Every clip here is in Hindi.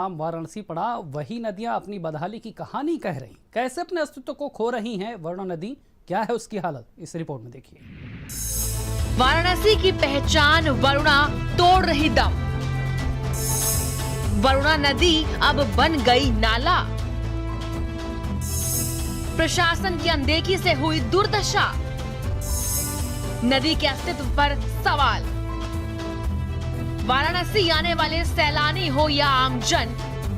वाराणसी पड़ा, वही नदियां अपनी बदहाली की कहानी कह रही, कैसे अपने अस्तित्व को खो रही हैं। वरुणा नदी क्या है उसकी हालत, इस रिपोर्ट में देखिए। वाराणसी की पहचान वरुणा तोड़ रही दम। वरुणा नदी अब बन गई नाला। प्रशासन की अनदेखी से हुई दुर्दशा। नदी के अस्तित्व पर सवाल। वाराणसी आने वाले सैलानी हो या आमजन,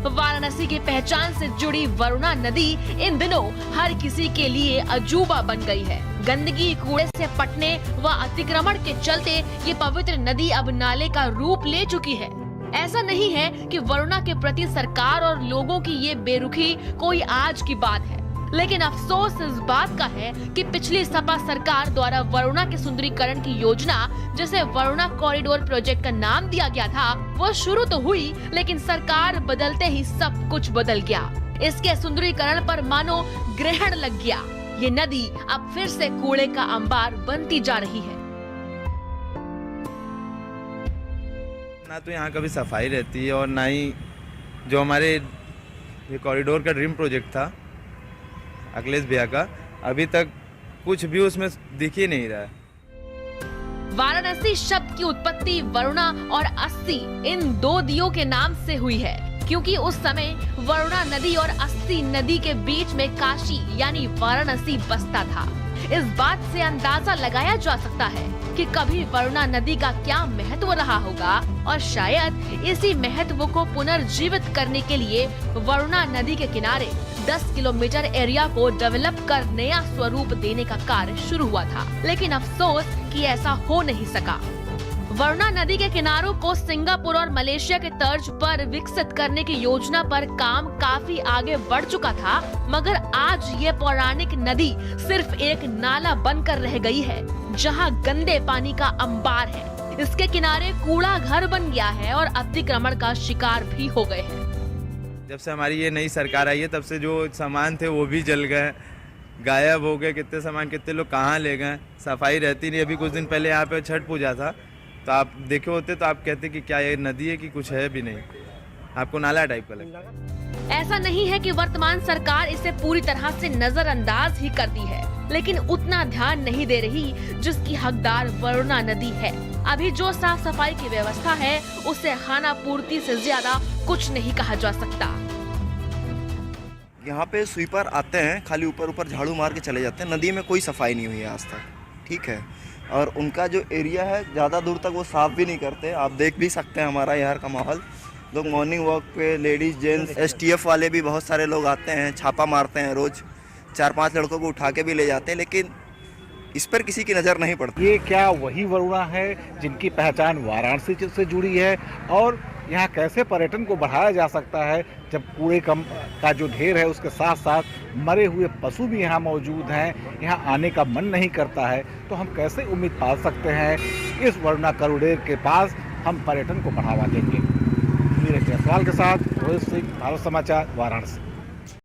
वाराणसी की पहचान से जुड़ी वरुणा नदी इन दिनों हर किसी के लिए अजूबा बन गई है। गंदगी, कूड़े से पटने व अतिक्रमण के चलते ये पवित्र नदी अब नाले का रूप ले चुकी है। ऐसा नहीं है कि वरुणा के प्रति सरकार और लोगों की ये बेरुखी कोई आज की बात है, लेकिन अफसोस इस बात का है कि पिछली सपा सरकार द्वारा वरुणा के सुंदरीकरण की योजना, जिसे वरुणा कॉरिडोर प्रोजेक्ट का नाम दिया गया था, वो शुरू तो हुई, लेकिन सरकार बदलते ही सब कुछ बदल गया। इसके सुंदरीकरण पर मानो ग्रहण लग गया। ये नदी अब फिर से कूड़े का अंबार बनती जा रही है। ना तो यहाँ कभी सफाई रहती है और ना ही जो हमारे ये कॉरिडोर का ड्रीम प्रोजेक्ट था अखिलेश भैया का, अभी तक कुछ भी उसमें दिख ही नहीं रहा है। वाराणसी शब्द की उत्पत्ति वरुणा और अस्सी इन दो दियों के नाम से हुई है, क्योंकि उस समय वरुणा नदी और अस्सी नदी के बीच में काशी यानी वाराणसी बसता था। इस बात से अंदाजा लगाया जा सकता है कि कभी वरुणा नदी का क्या महत्व रहा होगा, और शायद इसी महत्व को पुनर्जीवित करने के लिए वरुणा नदी के किनारे 10 किलोमीटर एरिया को डेवलप कर नया स्वरूप देने का कार्य शुरू हुआ था, लेकिन अफसोस कि ऐसा हो नहीं सका। वरुणा नदी के किनारों को सिंगापुर और मलेशिया के तर्ज पर विकसित करने की योजना पर काम काफी आगे बढ़ चुका था, मगर आज ये पौराणिक नदी सिर्फ एक नाला बनकर रह गई है, जहां गंदे पानी का अंबार है। इसके किनारे कूड़ा घर बन गया है और अतिक्रमण का शिकार भी हो गए हैं। जब से हमारी ये नई सरकार आई है, तब से जो सामान थे वो भी जल गए, गायब हो गए। कितने सामान, कितने लोग कहाँ ले गए। सफाई रहती नहीं। अभी कुछ दिन पहले यहाँ पे छठ पूजा था, तो आप देखे होते तो आप कहते कि क्या ये नदी है कि कुछ है भी नहीं, आपको नाला टाइप का लगता। ऐसा नहीं है कि वर्तमान सरकार इसे पूरी तरह से नजरअंदाज ही करती है, लेकिन उतना ध्यान नहीं दे रही जिसकी हकदार वरुणा नदी है। अभी जो साफ सफाई की व्यवस्था है, उसे खाना पूर्ति से ज्यादा कुछ नहीं कहा जा सकता। यहाँ पे स्वीपर आते हैं, खाली ऊपर ऊपर झाड़ू मार के चले जाते हैं। नदी में कोई सफाई नहीं हुई है आज तक, ठीक है। और उनका जो एरिया है ज़्यादा दूर तक वो साफ़ भी नहीं करते। आप देख भी सकते हैं हमारा यहाँ का माहौल। लोग मॉर्निंग वॉक पे, लेडीज़ जेंट्स, STF वाले भी बहुत सारे लोग आते हैं, छापा मारते हैं रोज़। 4-5 लड़कों को उठा के भी ले जाते हैं, लेकिन इस पर किसी की नज़र नहीं पड़ती। ये क्या वही वरुणा है जिनकी पहचान वाराणसी से जुड़ी है? और यहाँ कैसे पर्यटन को बढ़ाया जा सकता है जब कूड़े का जो ढेर है उसके साथ साथ मरे हुए पशु भी यहाँ मौजूद हैं, यहाँ आने का मन नहीं करता है, तो हम कैसे उम्मीद पाल सकते हैं इस वरुणा कॉरिडोर के पास हम पर्यटन को बढ़ावा देंगे? मेरे सवाल के साथ रोहित सिंह, भारत समाचार, वाराणसी।